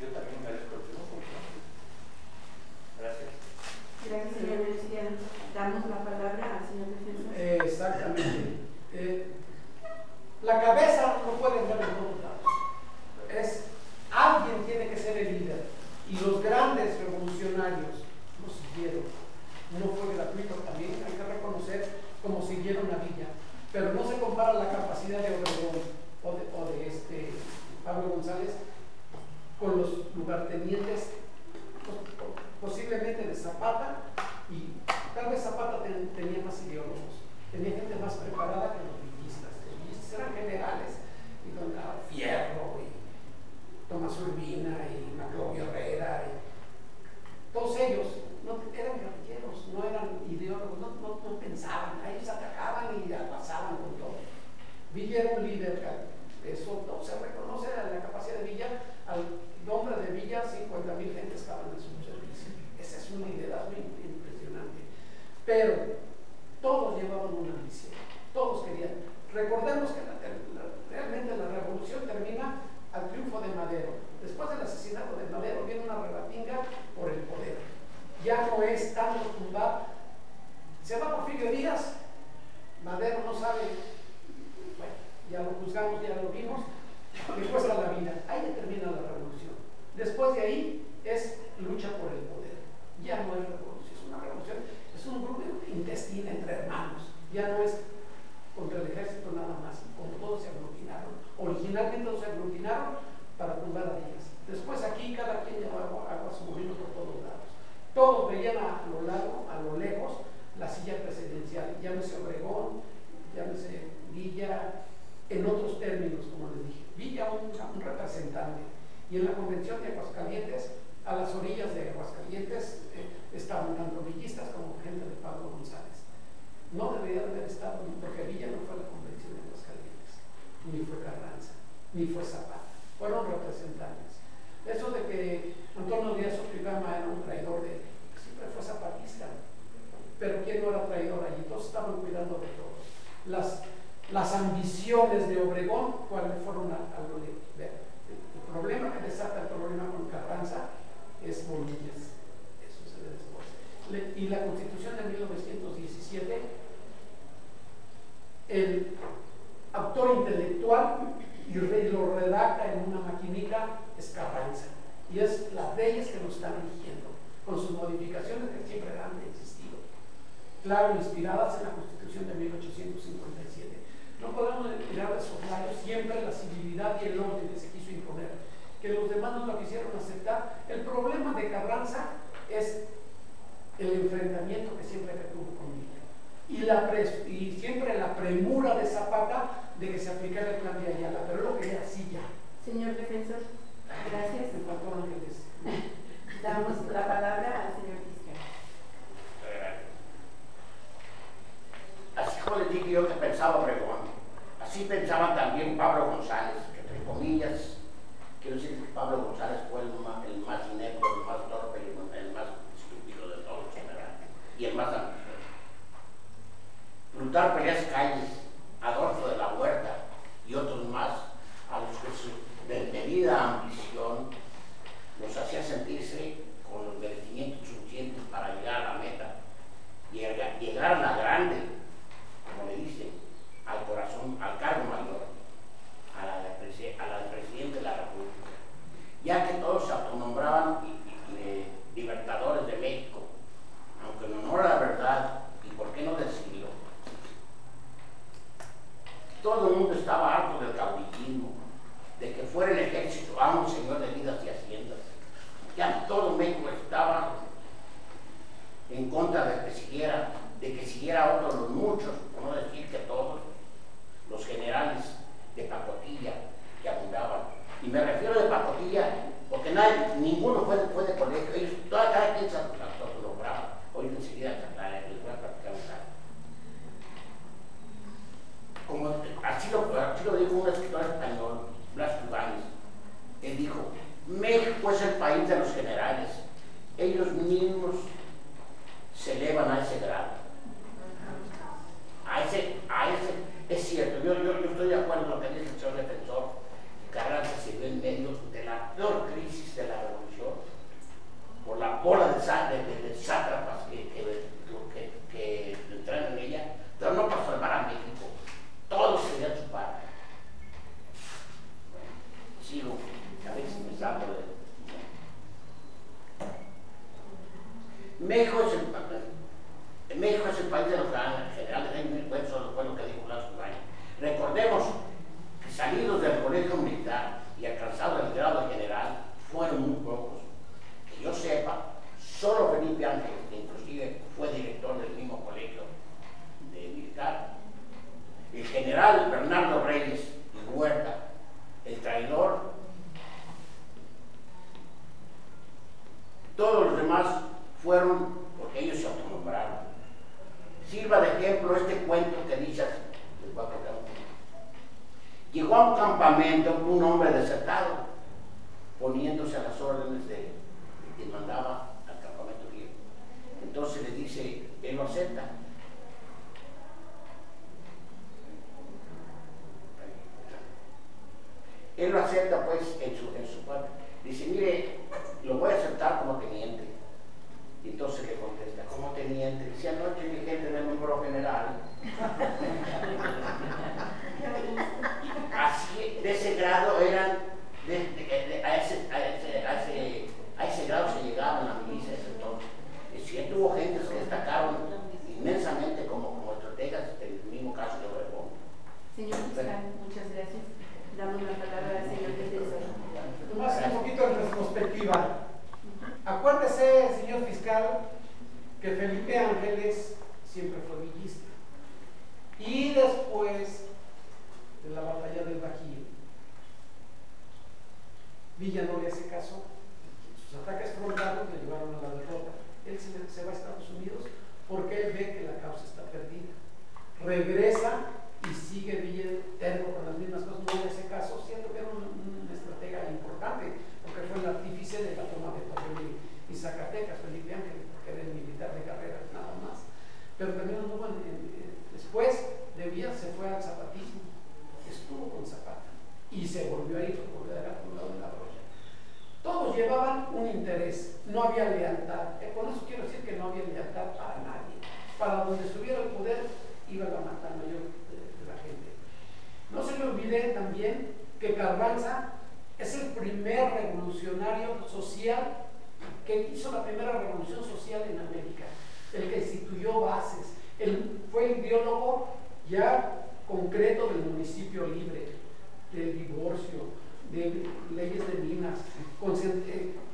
Yo también merezco el triunfo. Gracias. Gracias, señor Luciano. Damos la palabra al señor defensor. Exactamente. La cabeza no puede entrar en todos lados. Alguien tiene que ser el líder. Y los grandes revolucionarios lo siguieron. No fue gratuito, también hay que reconocer cómo siguieron a Villa. Pero no se compara la capacidad de Obregón o de Pablo González con los lugartenientes, posiblemente de Zapata, y tal vez Zapata tenía más ideólogos, tenía gente más preparada que los villistas. Los villistas eran generales, y don Fierro, y Tomás Urbina, y Maclovio Herrera, y todos ellos no eran guerrilleros, no eran ideólogos, no pensaban, ellos atacaban y arrasaban con todo. Villa era un líder, eso no se reconoce la capacidad de Villa. Al nombre de Villa, 50,000 gente estaban en su servicio. Ese es un liderazgo impresionante. Pero todos llevaban una ambición, todos querían. Recordemos que realmente la revolución termina al triunfo de Madero. Después del asesinato de Madero viene una rebatinga por el poder. Ya no es tanto tumbar. Se va Porfirio Díaz, Madero no sabe, bueno, ya lo juzgamos, ya lo vimos, le cuesta la vida. Ahí termina la revolución. Después de ahí es lucha por el poder. Ya no es revolución, es una revolución, es un grupo intestino entre hermanos. Ya no es contra el ejército nada más, como todos se aglutinaron. Originalmente todos se aglutinaron para tumbar a Díaz. Después aquí cada quien llevaba agua a su molino por todos lados. Todos veían a lo lejos, la silla presidencial, llámese Obregón, llámese Villa, en otros términos, como les dije. Villa un representante. Y en la convención de Aguascalientes, a las orillas de Aguascalientes, estaban tanto villistas como gente de Pablo González. No debería haber estado, porque Villa no fue a la convención de Aguascalientes, ni fue Carranza, ni fue Zapata. Fueron representantes. Eso de que Antonio Díaz Oquigama era un traidor, siempre fue zapatista. Pero ¿quién no era traidor allí? Todos estaban cuidando de todos. Las ambiciones de Obregón, ¿cuáles fueron a lo lejos? El problema que desata el problema con Carranza es Bonillas. Eso se ve después. Y la Constitución de 1917, el autor intelectual y lo redacta en una maquinita es Carranza. Y es las leyes que nos están rigiendo, con sus modificaciones que siempre han existido. Claro, inspiradas en la Constitución de 1857. No podemos tirar de soslayo siempre la civilidad y el orden que se quiso imponer, que los demás no lo quisieron aceptar. El problema de Carranza es el enfrentamiento que siempre tuvo con Villa y siempre la premura de Zapata de que se aplicara el plan de Ayala, pero lo quería así ya. Señor defensor, gracias. Me faltó Ángeles. Damos la palabra al señor fiscal. Así como les dije yo que pensaba Obregón, así pensaba también Pablo González, que entre comillas, quiero decir que Pablo González fue el más inepto, el más torpe y el más estúpido de todos en general, y el más ambicioso. Plutarco Elías Calles, Adolfo de la Huerta y otros más, a los que su desmedida ambición los hacía sentirse con los merecimientos suficientes para llegar a la meta, llegar a la grande, como le dicen, al corazón, al cargo mayor, a la del presidente de la República, ya que todos se autonombraban libertadores de México, aunque en honor a la verdad, y por qué no decirlo, todo el mundo estaba harto del caudillismo, de que fuera el ejército amo señor de vidas y haciendas. Ya todo México estaba en contra de que siguiera otros los muchos, por no decir que todos, los generales de pacotilla que abundaban. Y me refiero de pacotilla porque ninguno fue de colegio, ellos, cada quien se autonombraba. Hoy enseguida les voy a platicar un caso. Así lo dijo un escritor español, Blas Tubáñez. Él dijo, México es el país de los generales. Ellos mismos se elevan a ese grado. Es cierto, yo estoy de acuerdo con lo que dice el señor defensor. Carranza se vio en medio de la peor crisis de la revolución por la bola de sátrapas que entraron en ella, pero no para salvar a México. Todos serían su parte. Sigo, a ver si me salgo de... México es el país de los generales, eso fue lo que dijo Blasco Ibáñez. Recordemos que salidos del colegio militar y alcanzados el grado de general fueron muy pocos. Que yo sepa, solo Felipe Ángel, que inclusive fue director del mismo colegio de militar, el general Bernardo Reyes y Huerta, el traidor, todos los demás fueron porque ellos se autonombraron. Sirva de ejemplo este cuento que dice, les voy a contar un poco. Llegó a un campamento un hombre desertado, poniéndose a las órdenes de quien mandaba al campamento viejo. Entonces le dice, él lo acepta. Él lo acepta pues en su parte. Dice, mire, lo voy a aceptar como teniente. Y entonces le contesta, como teniente. Dice, anoche mi gente me nombró general. Así, de ese grado eran, a ese grado se llegaba en la milicia ese entonces. Es cierto, hubo gentes que destacaron inmensamente como estrategas, en el mismo caso de Obregón. Señor fiscal, muchas gracias. Damos la palabra al señor defensor. Más un poquito en retrospectiva. Acuérdese, señor fiscal, que Felipe Ángeles siempre fue villista. Y después de la batalla del Bajío, Villa no le hace caso. Sus ataques frontales le llevaron a la derrota. Él se va a Estados Unidos porque él ve que la causa está perdida. Regresa y sigue Villa terco con las mismas cosas, no le hace caso, siendo que era una estratega importante, porque fue el artífice de la toma de Torreón y Zacatecas, Felipe Ángel, porque era el militar de carrera, nada más. Pero también anduvo después de Villa se fue al zapatismo, estuvo con Zapata y se volvió a ir, volvió a dar a un lado de la brocha. Todos llevaban un interés, no había lealtad. Con eso quiero decir que no había lealtad para nadie. Para donde estuviera el poder, iba la mayor de la gente. No se le olvide también que Carranza es el primer revolucionario social que hizo la primera revolución social en América, el que instituyó bases, fue el ideólogo ya concreto del municipio libre, del divorcio, de leyes de minas,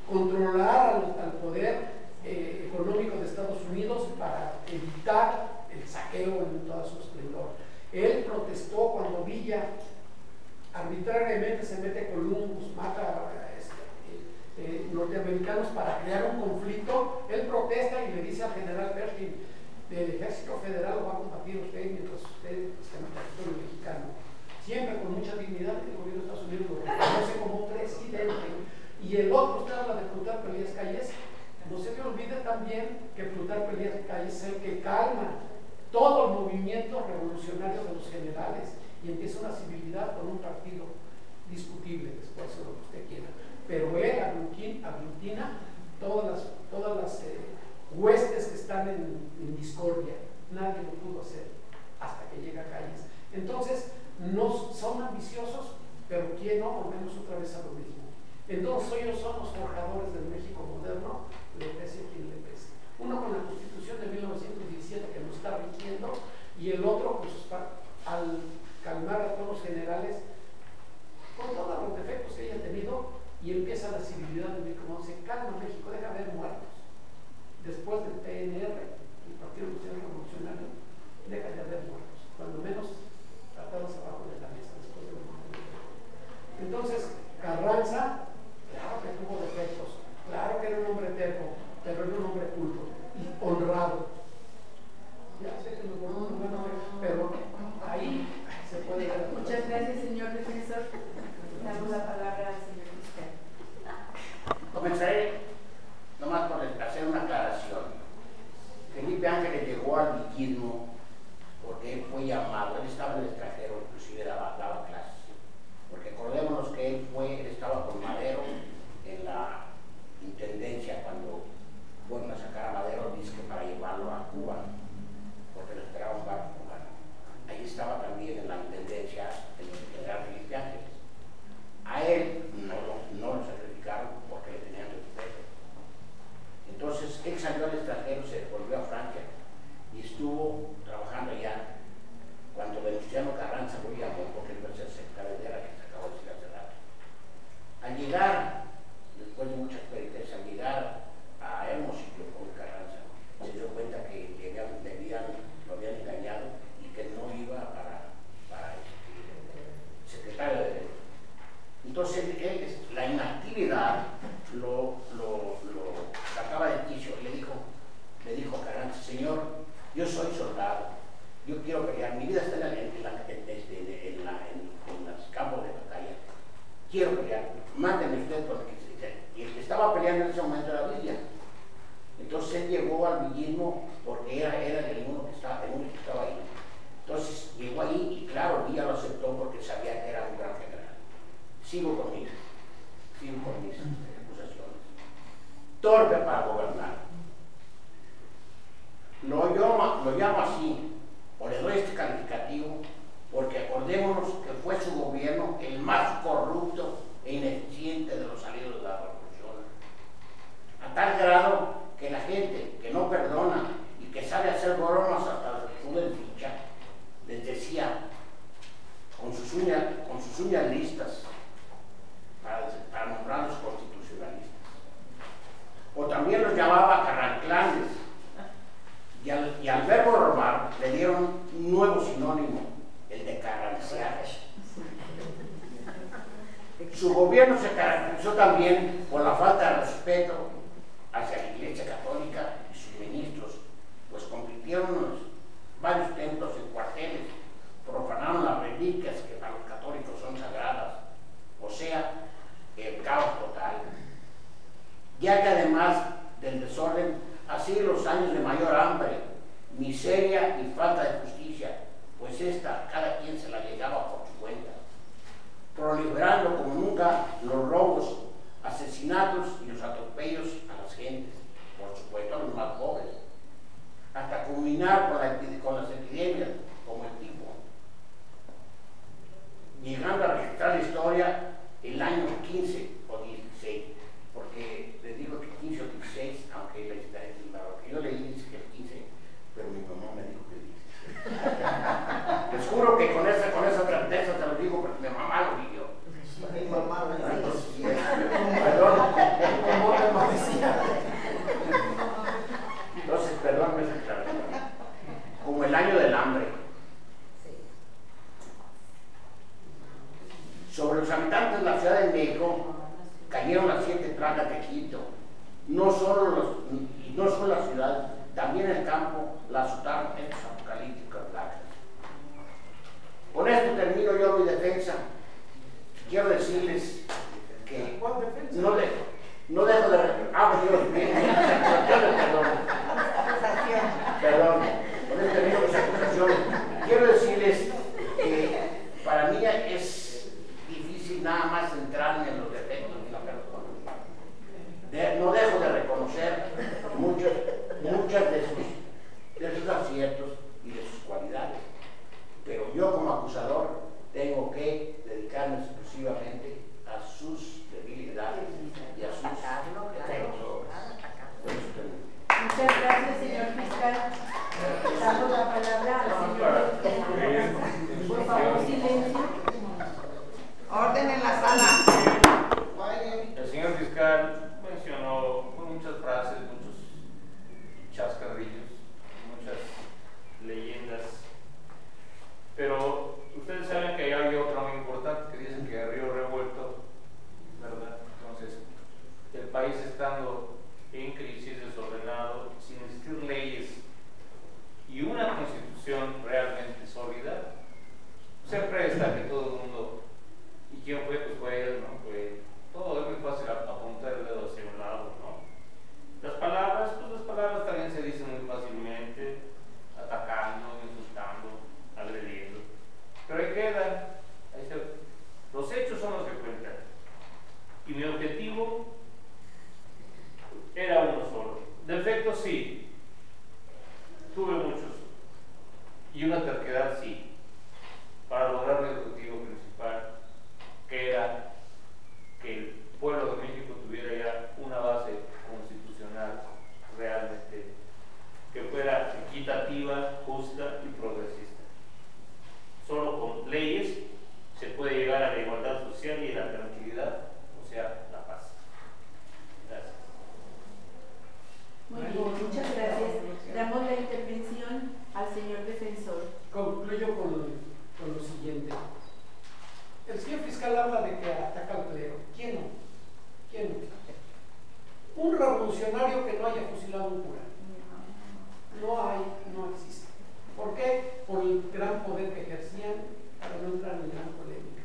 controlar al poder económico de Estados Unidos para evitar el saqueo en toda su esplendor. Él protestó cuando Villa arbitrariamente se mete Columbus, mata norteamericanos para crear un conflicto. Él protesta y le dice al general Pershing, el ejército federal lo va a combatir usted mientras usted esté en el territorio mexicano. Siempre con mucha dignidad el gobierno de Estados Unidos lo reconoce como presidente. Y el otro, usted habla de Plutarco Elías Calles, no se le olvide también que Plutarco Elías Calles es el que calma todo el movimiento revolucionario de los generales y empieza una civilidad con un partido discutible después de lo que usted quiera. Pero él aglutina todas las huestes que están en discordia. Nadie lo pudo hacer hasta que llega Calles. Entonces, no son ambiciosos, pero ¿quién no? Volvemos otra vez a lo mismo. Entonces ellos son los forjadores del México moderno, le pese a quien le pese. Uno con la Constitución de 1917 que nos está rigiendo, y el otro pues al calmar a todos los generales con todos los defectos que haya tenido, y empieza la civilidad de México. Se calma México, deja de haber muertos. Después del PNR, el Partido Nacional Revolucionario, deja de haber muertos, cuando menos tratados abajo de la mesa después de los muertos. Entonces, Carranza, claro que tuvo defectos, claro que era un hombre terco, pero era un hombre culto y honrado. Ya sé que nos volvemos pero ahí se puede ver. Muchas gracias, señor defensor. Damos la palabra al señor fiscal. había en ese momento la Biblia. Entonces él llegó al villismo porque era el único que estaba ahí. Entonces llegó ahí y claro, Villa lo aceptó porque sabía que era un gran general. Sigo con mis acusaciones. Torpe para gobernar. Lo llamo así, o le doy este calificativo, porque acordémonos que fue su gobierno el más corrupto e ineficiente de los salidos de la revolución. A tal grado que la gente que no perdona y que sabe hacer bromas hasta su desdicha, les decía con sus uñas listas para nombrarlos constitucionalistas. O también los llamaba carranclanes. Y al verbo robar le dieron un nuevo sinónimo, el de carrancear. Su gobierno se caracterizó también por la falta de respeto hacia la Iglesia Católica y sus ministros, pues convirtieron varios templos en cuarteles, profanaron las reliquias que para los católicos son sagradas, o sea, el caos total. Ya que además del desorden, así los años de mayor hambre, miseria y falta de justicia, pues esta cada quien se la llegaba por su cuenta, proliferando como nunca los robos, asesinatos y los atropellos a las gentes, por supuesto a los más pobres, hasta culminar con las epidemias como el tifo, llegando a registrar la historia el año 15 o 16, porque les digo que 15 o 16, aunque lo que yo leí dice que el 15, pero mi mamá me dijo que 16. Les juro que con esa certeza te lo digo porque mi mamá lo vivió. Mi mamá lo dijo. Perdón, como mi mamá decía. Entonces, perdón, me aclaración. Como el año del hambre. Sobre los habitantes de la Ciudad de México cayeron las 7 plagas de Egipto. No solo la ciudad, también el campo la azotaron estas apocalípticas plagas. Con esto termino yo mi defensa. Quiero decirles que no dejo de perdón, con esto termino mis acusaciones. Quiero decirles que para mí es difícil nada más centrarme en los defectos de la persona. No dejo de reconocer muchas de sus aciertos y de sus cualidades, pero yo como acusador tengo que dedicarme exclusivamente a sus debilidades y a sus defectos. Muchas gracias, señor fiscal. Damos la palabra al señor. Por favor, silencio. Orden en la sala. El señor fiscal mencionó muchas frases, muchos chascarrillos, muchas leyendas, pero ustedes saben que hay otra muy importante que dicen que el río revuelto, ¿verdad? Entonces, el país estando en crisis, desordenado, sin existir leyes y una constitución realmente sólida, se presta que todo el mundo, ¿y quién fue? Pues fue él, ¿no? Fue todo, es muy fácil apuntar el dedo hacia un lado, ¿no? Las palabras también se dicen muy fácilmente, atacando, insultando, agrediendo, pero ahí quedan, los hechos son los que cuentan, y mi objetivo era uno solo. Defectos sí, tuve muchos, y una terquedad sí, para lograr mi objetivo principal, que era que el pueblo de México tuviera ya una base constitucional realmente que fuera equitativa, justa y progresista. Solo con leyes se puede llegar a la igualdad social y a la tranquilidad, o sea, la paz. Gracias. Muy bien, muchas gracias. Damos la intervención al señor defensor. Concluyo con lo siguiente. El señor fiscal habla de que ataca al clero. ¿Quién no? ¿Quién no? Un revolucionario que no haya fusilado un cura. No existe. ¿Por qué? Por el gran poder que ejercían, para no entrar en gran polémica.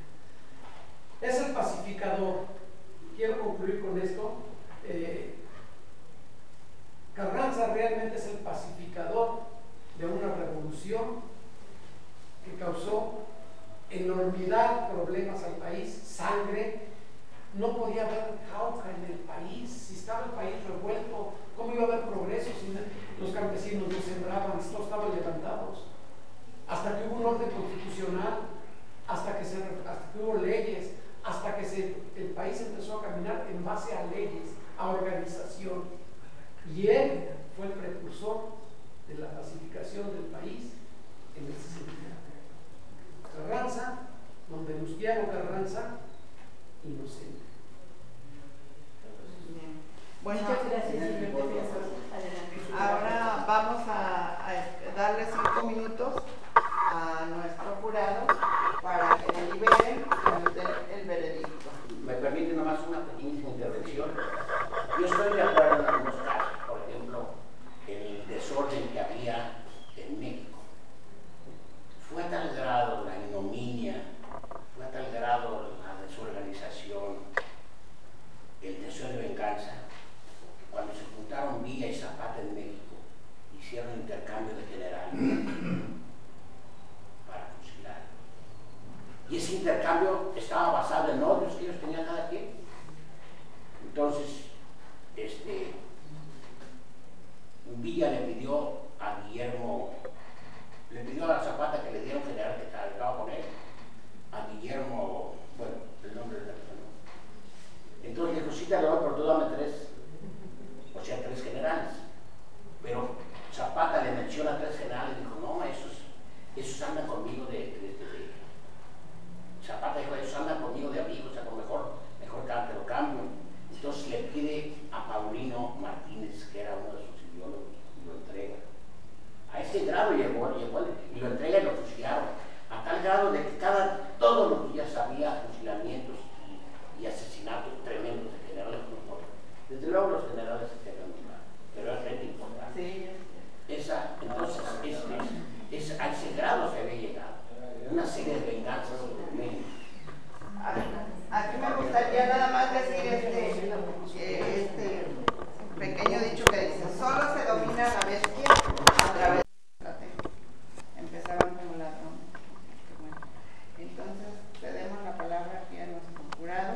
Es el pacificador. Quiero concluir con esto. Carranza realmente es el pacificador de una revolución que causó enormidad, problemas al país, sangre. No podía haber jauja en el país. Si estaba el país revuelto, ¿cómo iba a haber progreso si los campesinos no sembraban, si no estaban levantados? Hasta que hubo un orden constitucional, hasta que hubo leyes, hasta que el país empezó a caminar en base a leyes, a organización. Y él fue el precursor de la pacificación del país en ese sentido. Carranza, don Venustiano Carranza, inocente. Bueno, muchas gracias, señor defensor. Adelante. ahora vamos a darle 5 minutos a nuestro jurado para que deliberen y den el veredicto. ¿Me permite nomás una pequeña intervención? Yo estoy de acuerdo en algunos casos, por ejemplo, el desorden que había en México. Fue a tal grado la ignominia, fue a tal grado la desorganización, el deseo de venganza, que cuando se juntaron Villa y Zapata en México, hicieron intercambio de generales para fusilar. Y ese intercambio estaba basado en odios que ellos tenían cada quien. Entonces, Villa le pidió a Guillermo, le pidió a Zapata que le diera un general que estaba con él, a Guillermo, bueno, el nombre de la persona. Entonces le dijo, sí te lo doy, pero tú dame 3, o sea, 3 generales. Pero Zapata le menciona 3 generales y dijo, no, esos andan conmigo Zapata dijo, esos andan conmigo de amigos, o sea, mejor te lo cambio. Entonces le pide a Paulino Martínez, que era uno de sus ideólogos, y lo entrega. A ese grado llegó y lo entrega y lo fusilaron. A tal grado de que todos los días había fusilamientos y asesinatos tremendos de generales. Desde luego los generales se quedan mal, pero es realmente importante. Sí. Entonces, a ese grado se había llegado. Una serie de venganzas tremendas. Aquí me gustaría nada más decir este pequeño dicho que dice, solo se domina la bestia a través de la estrategia. Empezaban como ladrón. Bueno, entonces cedemos la palabra aquí a nuestro jurado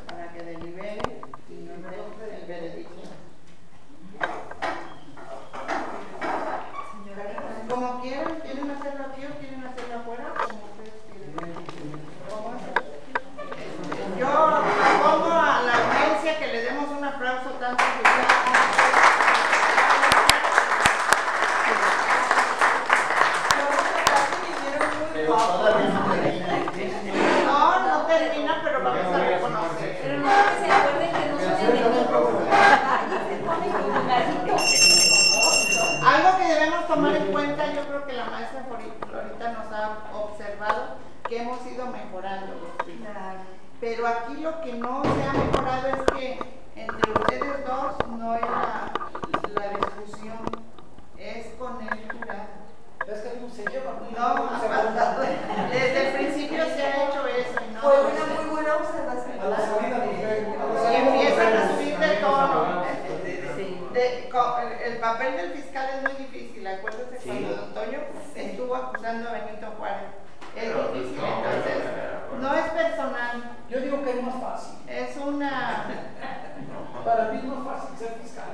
para que delibere y nos dé el veredicto. Como quieran, ¿quieren hacerlo aquí o quieren hacerlo afuera? Como ustedes quieren. ¿Cómo es? Yo propongo a la audiencia que le demos un aplauso tanto no termina, pero vamos a reconocer. Pero no se acuerden que no son enemigos. Algo que debemos tomar en cuenta, yo creo que la maestra Florita nos ha observado que hemos ido mejorando los temas. Pero aquí lo que no se ha mejorado es que entre ustedes dos no es la discusión, es con el jurado. Es que se lleva Desde el principio se ha hecho eso y no. Fue una muy buena observación. a la salida Y empiezan a subir de tono. El papel del fiscal es muy difícil. Acuérdense cuando Don Toño estuvo acusando a Benito Juárez. Es difícil, entonces no es personal. Yo digo que es más fácil. Es una. Para mí es más fácil ser fiscal.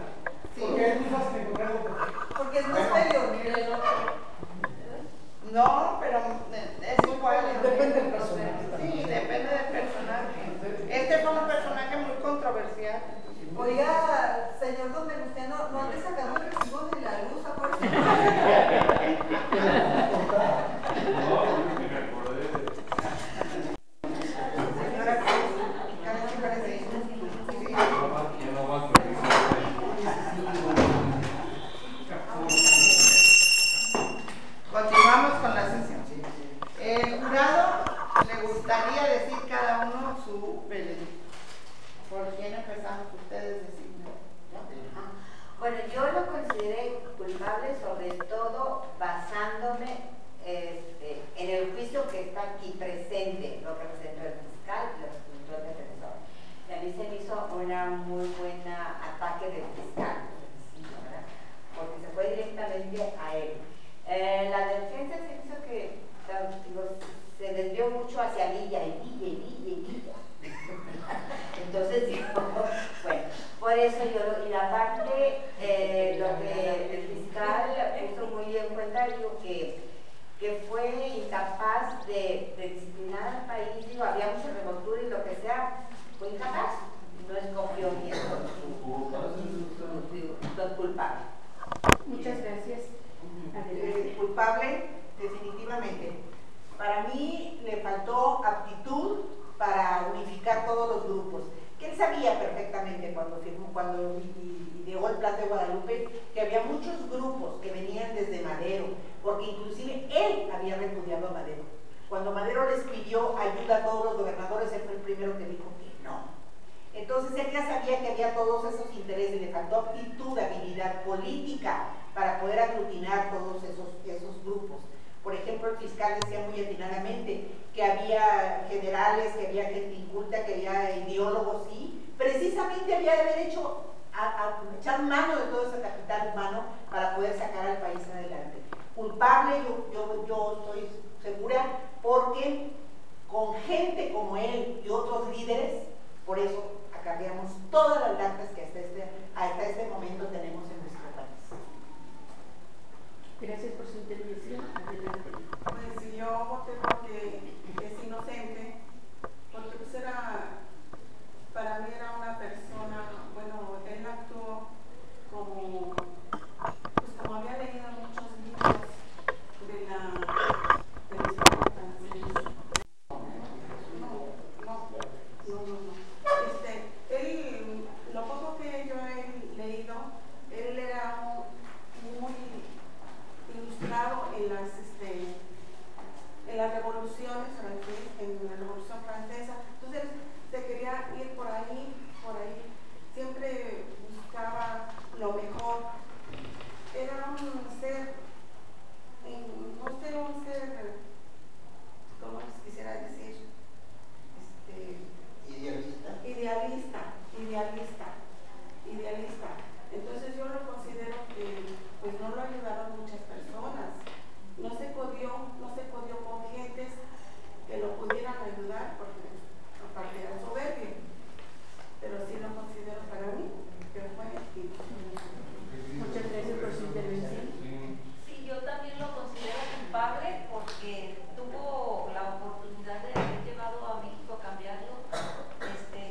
Sí. Porque es muy fácil encontrar lo que. Porque es más peleonero. No, pero es igual. Depende del personaje. Sí, depende del personaje. Este fue un personaje muy controversial. Oiga, señor Don Venustiano, no ande sacando el recibo de la luz, acuérdese. Señora, cada quien parece. Sí. Continuamos con la sesión. El jurado le gustaría decir cada uno su veredicto. ¿Por quién empezamos? Ustedes deciden. Bueno, yo lo consideré culpable sobre todo basándome en el juicio que está aquí presente, lo que presentó el fiscal y lo que presentó el defensor. Y a mí se me hizo una muy buena y aparte, lo que el fiscal puso muy en cuenta, digo que fue incapaz de disciplinar al país, digo, había mucha revoltura y lo que sea, fue incapaz, no escogió bien los culpables. Muchas gracias. Culpable, definitivamente. Para mí le faltó aptitud para unificar todos los grupos, que él sabía perfectamente cuando llegó el Plan de Guadalupe, que había muchos grupos que venían desde Madero, porque inclusive él había repudiado a Madero. Cuando Madero les pidió ayuda a todos los gobernadores, él fue el primero que dijo que no. Entonces él ya sabía que había todos esos intereses y le faltó aptitud, habilidad política para poder aglutinar todos esos grupos. Por ejemplo, el fiscal decía muy atinadamente que había generales, que había gente inculta, que había ideólogos, sí, precisamente había de haber hecho echar mano de todo ese capital humano para poder sacar al país adelante. Culpable, yo estoy segura, porque con gente como él y otros líderes, por eso acarreamos todas las latas que hasta este momento tenemos en nuestro país. Gracias por su intervención. Adelante. Pues yo voté porque es inocente, porque pues para mí era una persona, bueno, él actuó como había leído muchos libros de la historia francesa. Él, lo poco que yo he leído, él era muy ilustrado en las revoluciones en la Revolución Francesa. Entonces se quería ir por ahí, siempre buscaba lo mejor. Era un ser, ¿cómo les quisiera decir? Idealista. Entonces yo lo considero que pues no lo ayudaron muchas personas. No se codió con gentes que lo pudieran ayudar, porque aparte era soberbio. Pero sí lo considero para mí que fue Muchas gracias por su intervención. Sí, yo también lo considero culpable porque tuvo la oportunidad de haber llevado a México a cambiarlo.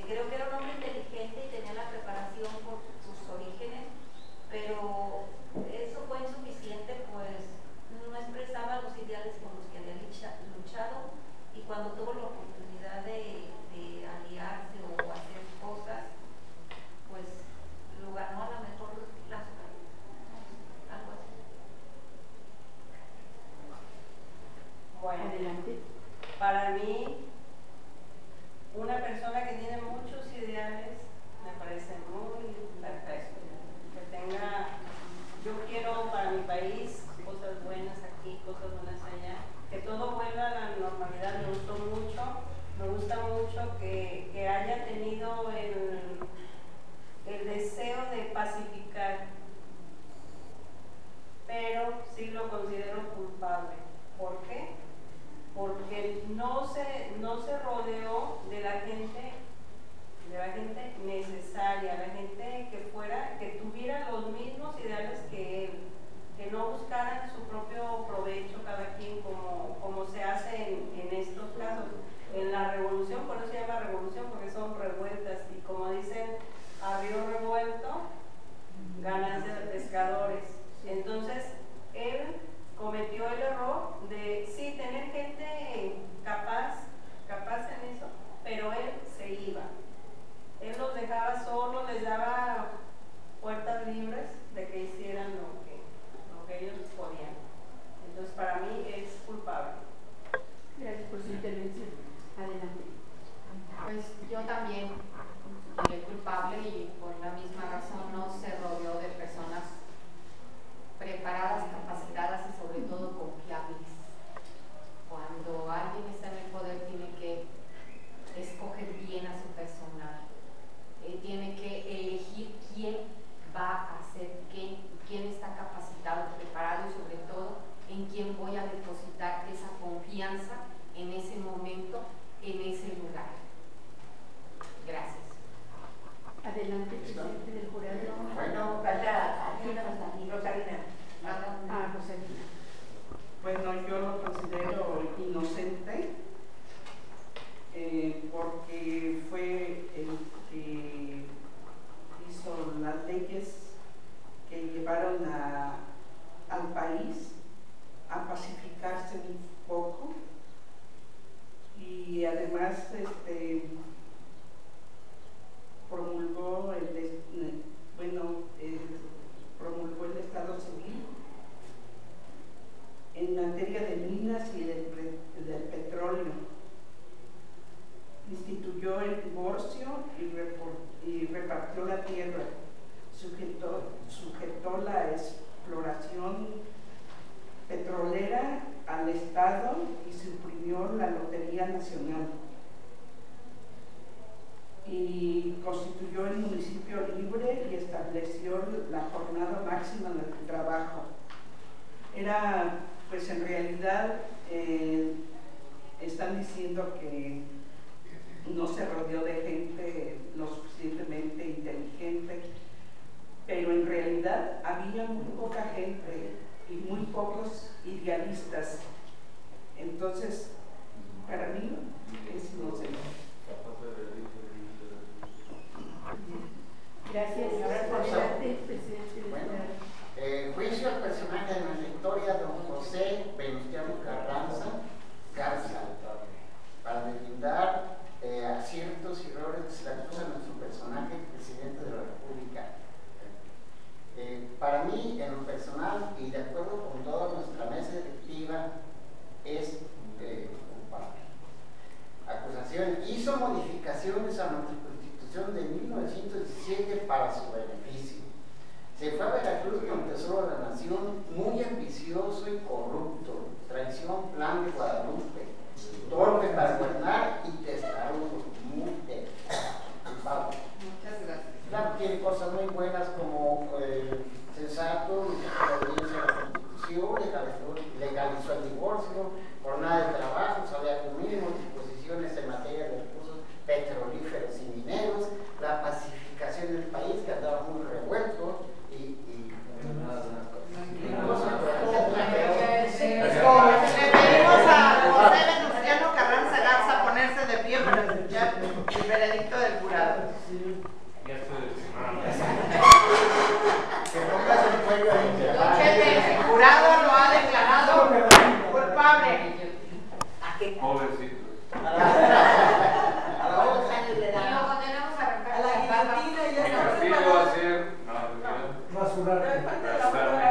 Creo que era un hombre inteligente y tenía la preparación por sus orígenes, pero eso fue insuficiente, pues no expresaba los ideales con los que había luchado, y cuando tuvo la oportunidad de aliarse o hacer cosas, pues lo ganó a lo mejor algo así. Bueno, Adelante. para mí, una persona que tiene muchos ideales me parece muy perfecto. Yo quiero para mi país cosas buenas aquí, cosas buenas allá, que todo vuelva a la normalidad. Me gusta mucho que haya tenido el deseo de pacificar, pero sí lo considero culpable. ¿Por qué? Porque no se rodeó de la gente necesaria, la gente que tuviera los mismos ideales que él, que no buscaran su propio provecho cada quien como se hace en estos casos. En la revolución, por eso se llama revolución, porque son revueltas, y como dicen, a río revuelto, ganancia de pescadores. Entonces, él cometió el error de, sí, tener gente capaz en eso, pero él se iba. Él los dejaba solos, les daba máximo en el trabajo. Era, pues en realidad, están diciendo que no se rodeó de gente lo suficientemente inteligente, pero en realidad había muy poca gente y muy pocos idealistas. Entonces, para mí, es inocente. Gracias. Adelante, presidente. Bueno, juicio al personaje de nuestra historia, don José Venustiano Carranza Garza, para deslindar aciertos y errores que se le acusan a nuestro personaje, presidente de la República. Para mí, en lo personal y de acuerdo con toda nuestra mesa directiva, es culpable. Acusación: hizo modificaciones a nuestra Constitución de 1917 para su beneficio. Se fue a Veracruz con el Tesoro de la Nación, muy ambicioso y corrupto. Traición, plan de Guadalupe. Torpe para gobernar y testarudo, muy culpable. Muchas gracias. Claro, tiene cosas muy buenas como sensato, obediencia a la Constitución, legalizó el divorcio, jornada de trabajo, salario mínimo, disposiciones en materia de recursos petrolíferos y mineros, la pacificación del país que andaba muy revuelto y cosas Le pedimos a José Venustiano Carranza Garza ponerse de pie para escuchar el veredicto del jurado. Ya estoy decepcionado. que pongas el cuello ahí. El jurado lo ha declarado culpable. Pobrecito. A los 2 años de Y lo edad. condenamos a arrancar A la guillotina y Mi ya castigo va a está. ser. No, Rasurarte. Pero es parte de la obra.